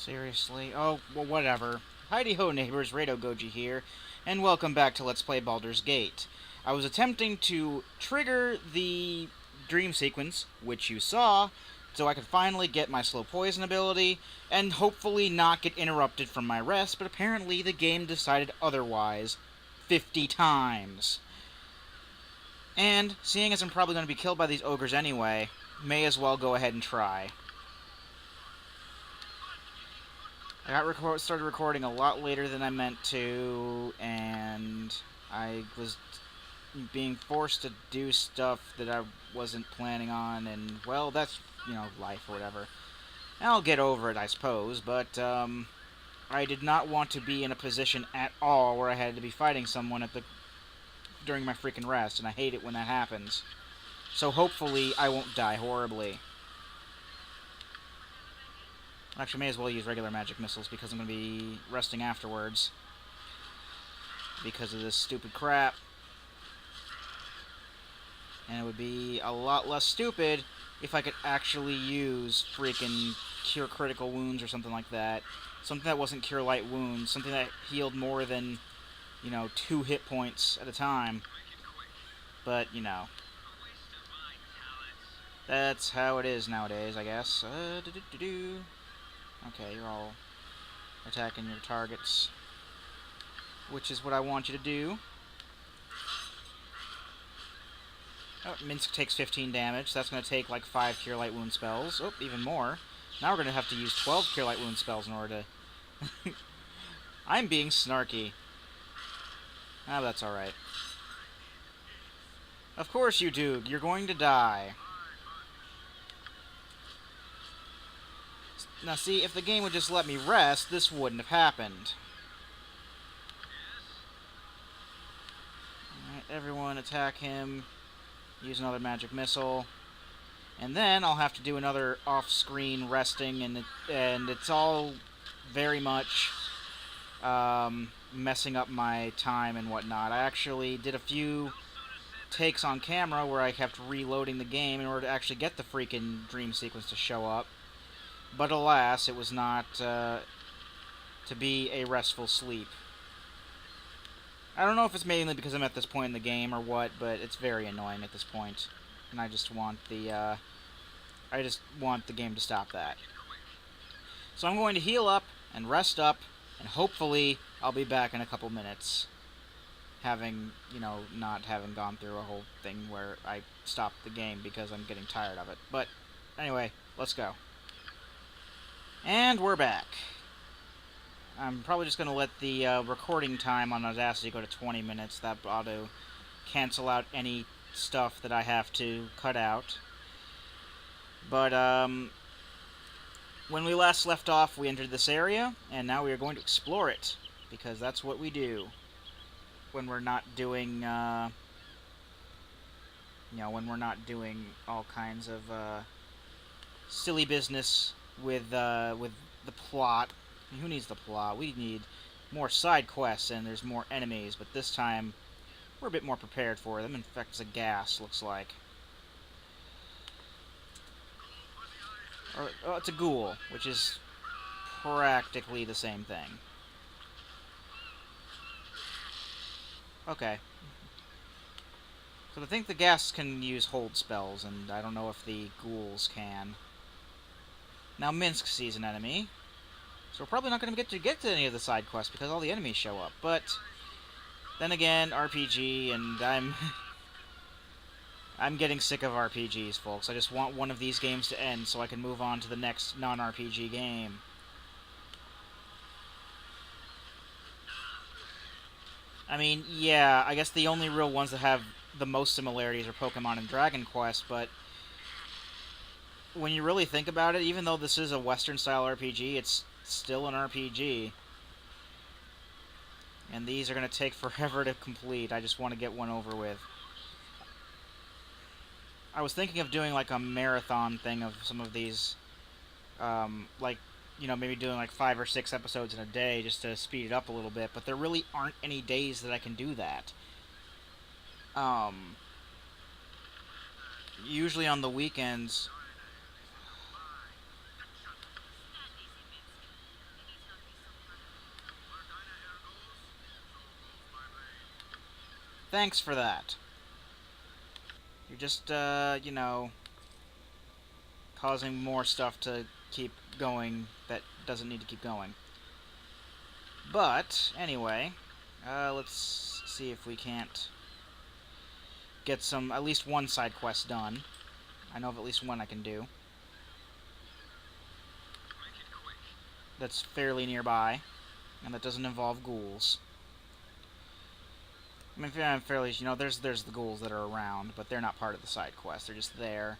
Seriously? Oh, well, whatever. Heidi-ho, neighbors, Rado Goji here, and welcome back to Let's Play Baldur's Gate. I was attempting to trigger the dream sequence, which you saw, so I could finally get my slow poison ability, and hopefully not get interrupted from my rest, but apparently the game decided otherwise 50 times. And, seeing as I'm probably going to be killed by these ogres anyway, may as well go ahead and try. I started recording a lot later than I meant to, and I was being forced to do stuff that I wasn't planning on, and, well, that's, life or whatever. I'll get over it, I suppose, but, I did not want to be in a position at all where I had to be fighting someone during my freaking rest, and I hate it when that happens. So hopefully I won't die horribly. Actually, may as well use regular magic missiles because I'm going to be resting afterwards. Because of this stupid crap. And it would be a lot less stupid if I could actually use freaking Cure Critical Wounds or something like that. Something that wasn't Cure Light Wounds. Something that healed more than, 2 hit points at a time. But, that's how it is nowadays, I guess. Okay, you're all attacking your targets, which is what I want you to do. Oh, Minsc takes 15 damage. That's going to take like 5 Cure Light Wound spells. Oh, even more. Now we're going to have to use 12 Cure Light Wound spells in order to... I'm being snarky. Ah, but that's alright. Of course you do. You're going to die. Now see, if the game would just let me rest, this wouldn't have happened. Alright, everyone attack him. Use another magic missile. And then I'll have to do another off-screen resting, and it's all very much messing up my time and whatnot. I actually did a few takes on camera where I kept reloading the game in order to actually get the freaking dream sequence to show up. But alas, it was not to be a restful sleep. I don't know if it's mainly because I'm at this point in the game or what, but it's very annoying at this point. And I just want the game to stop that. So I'm going to heal up and rest up, and hopefully I'll be back in a couple minutes. Having, not having gone through a whole thing where I stopped the game because I'm getting tired of it. But anyway, let's go. And we're back. I'm probably just going to let the recording time on Audacity go to 20 minutes. That ought to cancel out any stuff that I have to cut out. But, when we last left off, we entered this area, and now we are going to explore it, because that's what we do when we're not doing, when we're not doing all kinds of, silly business with the plot. Who needs the plot? We need more side quests, and there's more enemies, but this time we're a bit more prepared for them. In fact, it's a gas, looks like. Oh, it's a ghoul, which is practically the same thing. Okay. So I think the gas can use hold spells, and I don't know if the ghouls can. Now Minsc sees an enemy. So we're probably not going to get to any of the side quests because all the enemies show up. But then again, RPG, and I'm getting sick of RPGs, folks. I just want one of these games to end so I can move on to the next non-RPG game. I mean, yeah, I guess the only real ones that have the most similarities are Pokemon and Dragon Quest, but when you really think about it, even though this is a Western-style RPG, it's still an RPG. And these are going to take forever to complete. I just want to get one over with. I was thinking of doing like a marathon thing of some of these, maybe doing like 5 or 6 episodes in a day just to speed it up a little bit, but there really aren't any days that I can do that. Usually on the weekends... Thanks for that. You're just, you know, causing more stuff to keep going that doesn't need to keep going. But, anyway, let's see if we can't get some, at least one side quest done. I know of at least one I can do. That's fairly nearby, and that doesn't involve ghouls. I mean, fairly, you know, there's the ghouls that are around, but they're not part of the side quest. They're just there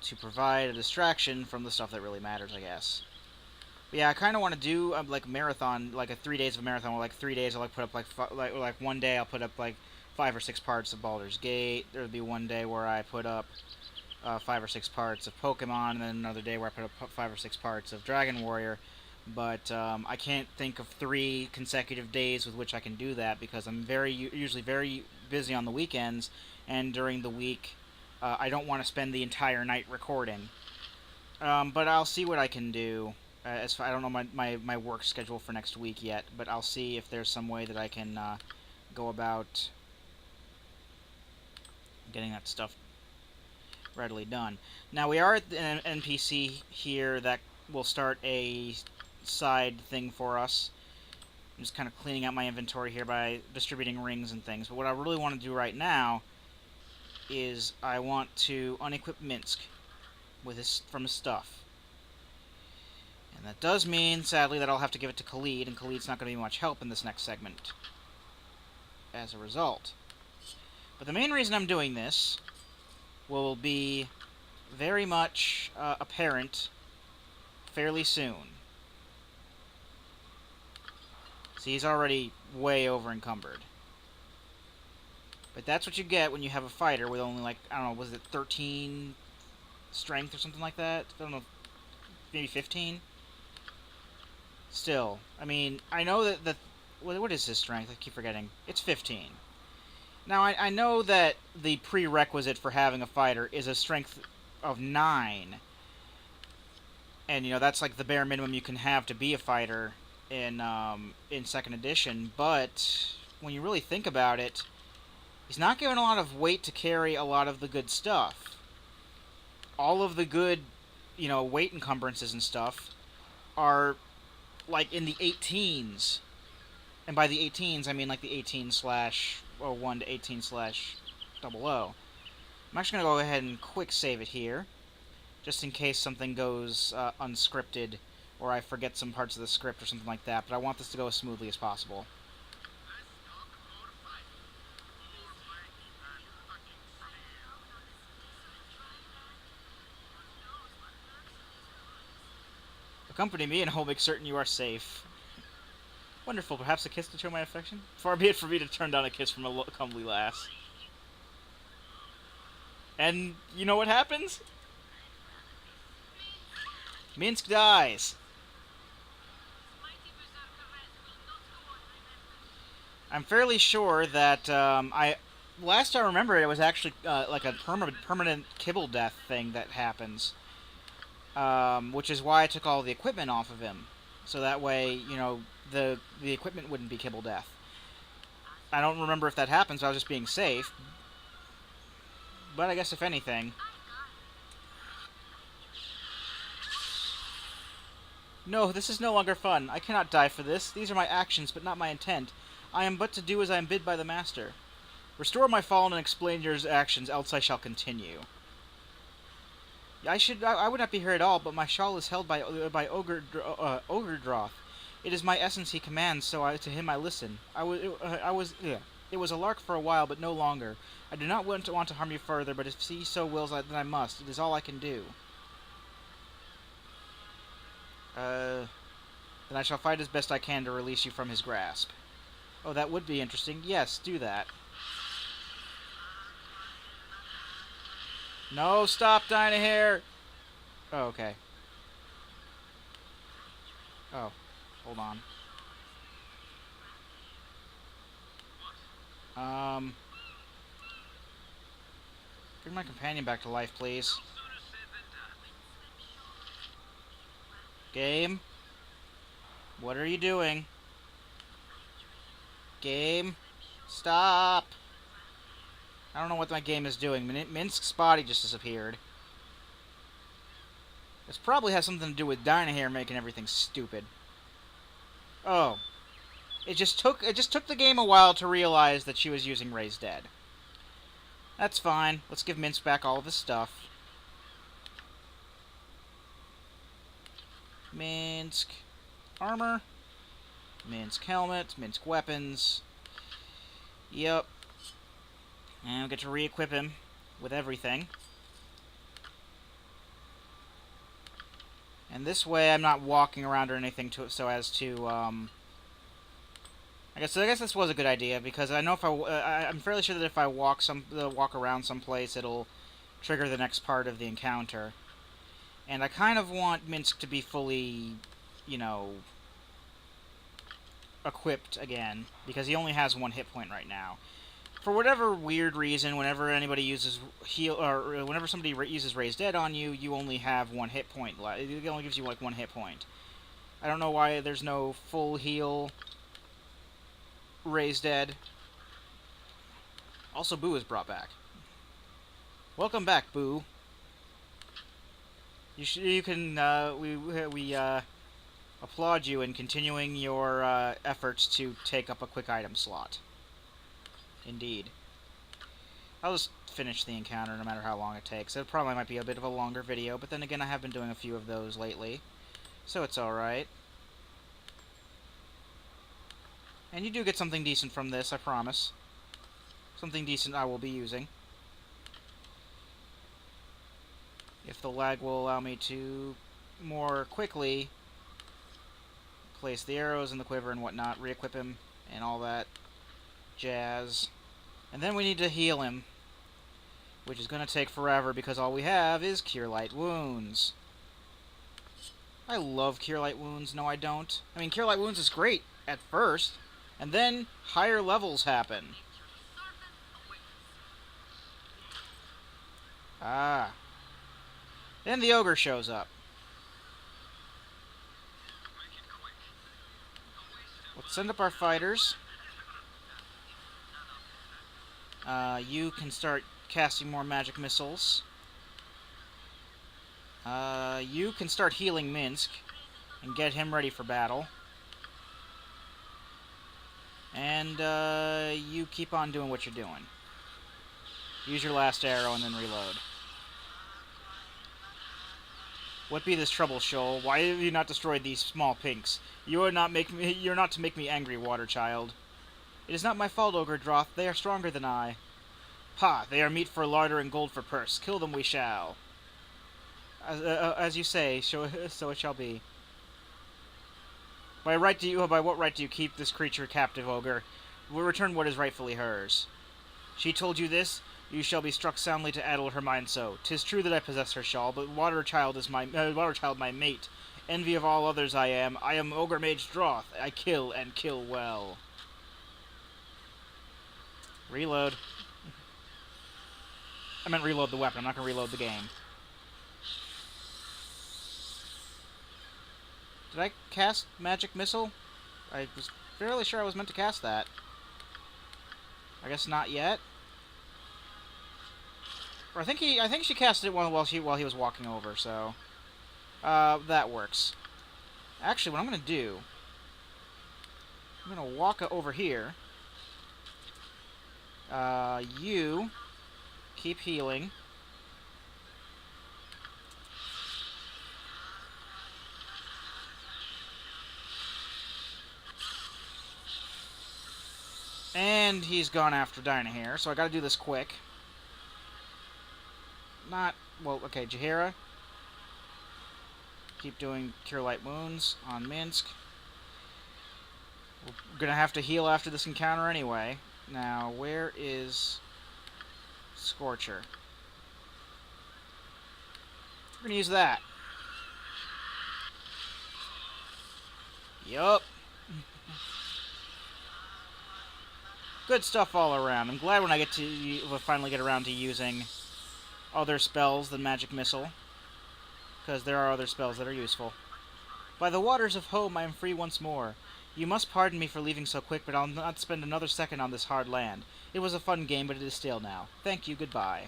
to provide a distraction from the stuff that really matters, I guess. But yeah, I kind of want to do like a marathon, like a 3 days of a marathon. Where, like 3 days, I'll like put up like one day I'll put up like 5 or 6 parts of Baldur's Gate. There'll be one day where I put up 5 or 6 parts of Pokemon, and then another day where I put up 5 or 6 parts of Dragon Warrior. But I can't think of 3 consecutive days with which I can do that because I'm usually very busy on the weekends, and during the week I don't want to spend the entire night recording. But I'll see what I can do. I don't know my work schedule for next week yet, but I'll see if there's some way that I can go about getting that stuff readily done. Now, we are at an NPC here that will start a side thing for us. I'm just kind of cleaning out my inventory here by distributing rings and things. But what I really want to do right now is I want to unequip Minsc with from his stuff. And that does mean, sadly, that I'll have to give it to Khalid, and Khalid's not going to be much help in this next segment as a result. But the main reason I'm doing this will be very much apparent fairly soon. See, he's already way over encumbered. But that's what you get when you have a fighter with only, like, I don't know, was it 13 strength or something like that? I don't know, maybe 15? Still, I mean, I know that what is his strength? I keep forgetting. It's 15. Now, I know that the prerequisite for having a fighter is a strength of 9. And, you know, that's like the bare minimum you can have to be a fighter in 2nd edition. But when you really think about it, he's not given a lot of weight to carry a lot of the good stuff. All of the good, you know, weight encumbrances and stuff are, like, in the 18s. And by the 18s, I mean, like, the 18/1 to 18/00. I'm actually going to go ahead and quick save it here, just in case something goes unscripted, or I forget some parts of the script or something like that, but I want this to go as smoothly as possible. Accompany me and I will make certain you are safe. Wonderful, perhaps a kiss to show my affection? Far be it for me to turn down a kiss from a comely lass. And you know what happens? Minsc dies. I'm fairly sure that last I remember it was actually like a permanent kibble death thing that happens, which is why I took all the equipment off of him, so that way, you know, the equipment wouldn't be kibble death. I don't remember if that happens. I was just being safe, but I guess if anything. No, this is no longer fun. I cannot die for this. These are my actions, but not my intent. I am but to do as I am bid by the master. Restore my fallen and explain your actions, else I shall continue. I would not be here at all, but my shawl is held by Ogredroth. It is my essence he commands, so to him I listen. It was a lark for a while, but no longer. I do not want to harm you further, but if he so wills, then I must. It is all I can do. Then I shall fight as best I can to release you from his grasp. Oh, that would be interesting. Yes, do that. No, stop, Dynahair! Oh, okay. Oh, hold on. Bring my companion back to life, please. Game? What are you doing? Game? Stop! I don't know what my game is doing. Minsc's body just disappeared. This probably has something to do with Dynahair making everything stupid. Oh. It just took the game a while to realize that she was using Raised Dead. That's fine. Let's give Minsc back all of his stuff. Minsc armor. Minsc helmet. Minsc weapons. Yep. And we'll get to re-equip him with everything. And this way I'm not walking around or anything so as to, I guess this was a good idea, because I know if I'm fairly sure that if I walk around someplace, it'll trigger the next part of the encounter. And I kind of want Minsc to be fully, you know, equipped again, because he only has 1 hit point right now. For whatever weird reason, whenever anybody uses whenever somebody uses Raised Dead on you, you only have 1 hit point. It only gives you like 1 hit point. I don't know why there's no full heal Raised Dead. Also, Boo is brought back. Welcome back, Boo. We applaud you in continuing your efforts to take up a quick item slot. Indeed. I'll just finish the encounter no matter how long it takes. It probably might be a bit of a longer video, but then again I have been doing a few of those lately, so it's alright. And you do get something decent from this, I promise. Something decent I will be using. If the lag will allow me to more quickly place the arrows in the quiver and whatnot, re-equip him, and all that jazz. And then we need to heal him, which is going to take forever because all we have is Cure Light Wounds. I love Cure Light Wounds. No, I don't. I mean, Cure Light Wounds is great at first, and then higher levels happen. Ah. Then the ogre shows up. Let's send up our fighters. You can start casting more magic missiles. You can start healing Minsc and get him ready for battle. And you keep on doing what you're doing. Use your last arrow and then reload. What be this trouble, Shoal? Why have you not destroyed these small pinks? You're not to make me angry, water child. It is not my fault, Ogre Droth. They are stronger than I. Ha! They are meat for larder and gold for purse. Kill them we shall. As you say, so it shall be. By what right do you keep this creature captive, Ogre? We'll return what is rightfully hers. She told you this? You shall be struck soundly to addle her mind so. 'Tis true that I possess her shawl, but water child my mate. Envy of all others I am. I am Ogre Mage Droth. I kill and kill well. Reload. I meant reload the weapon. I'm not going to reload the game. Did I cast Magic Missile? I was fairly sure I was meant to cast that. I guess not yet. Or I think she cast it while he was walking over, so that works. Actually, what I'm going to do, I'm going to walk over here. You keep healing. And he's gone after Dynahair, so I gotta do this quick. Well, okay, Jaheira. Keep doing Cure Light Wounds on Minsc. We're gonna have to heal after this encounter anyway. Now, where is Scorcher? We're gonna use that. Yup. Good stuff all around. I'm glad when I finally get around to using other spells than Magic Missile, because there are other spells that are useful. By the waters of home I am free once more. You must pardon me for leaving so quick, but I'll not spend another second on this hard land. It was a fun game, but it is stale now. Thank you, goodbye.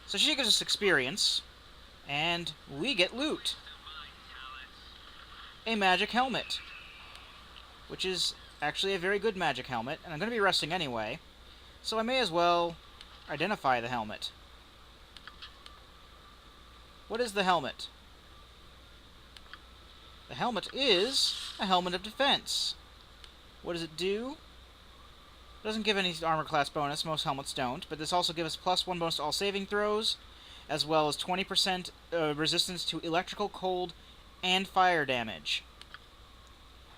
So she gives us experience, and we get loot. A magic helmet, which is actually a very good magic helmet, and I'm going to be resting anyway, so I may as well identify the helmet. What is the helmet? The helmet is a helmet of defense. What does it do? It doesn't give any armor class bonus, most helmets don't, but this also gives us +1 bonus to all saving throws, as well as 20% resistance to electrical, cold, and fire damage.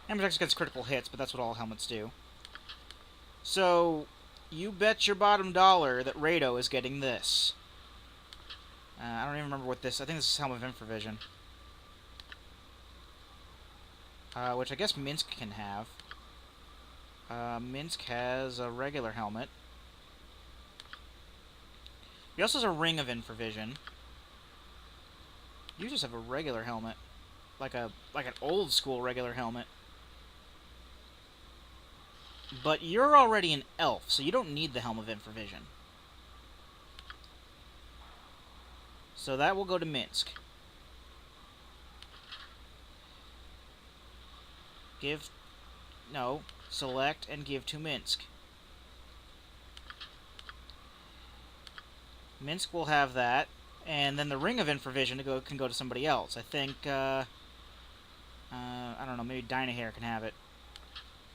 And protects against critical hits, but that's what all helmets do. So, you bet your bottom dollar that Rado is getting this. I don't even remember what this... I think this is Helmet of Infravision. Which I guess Minsc can have. Minsc has a regular helmet. He also has a Ring of Infravision. You just have a regular helmet. Like an old school regular helmet. But you're already an elf, so you don't need the Helm of Infravision. So that will go to Minsc. Select and give to Minsc. Minsc will have that, and then the Ring of Infravision can go to somebody else. I think, I don't know, maybe Dynahair can have it.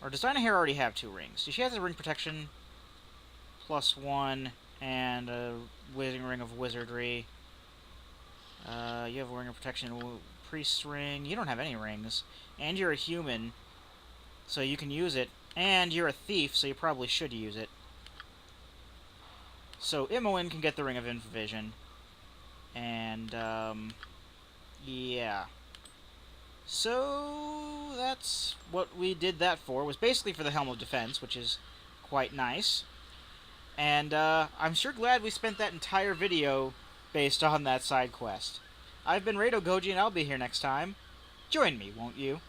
Or does Dynahair already have 2 rings? She has a ring protection +1 and a Ring of Wizardry. You have a ring of protection, priest's ring. You don't have any rings, and you're a human, so you can use it. And you're a thief, so you probably should use it. So Imoen can get the Ring of Infravision, and yeah. So that's what we did that for. It was basically for the Helm of Defense, which is quite nice. And I'm sure glad we spent that entire video based on that side quest. I've been Rado Goji, and I'll be here next time. Join me, won't you?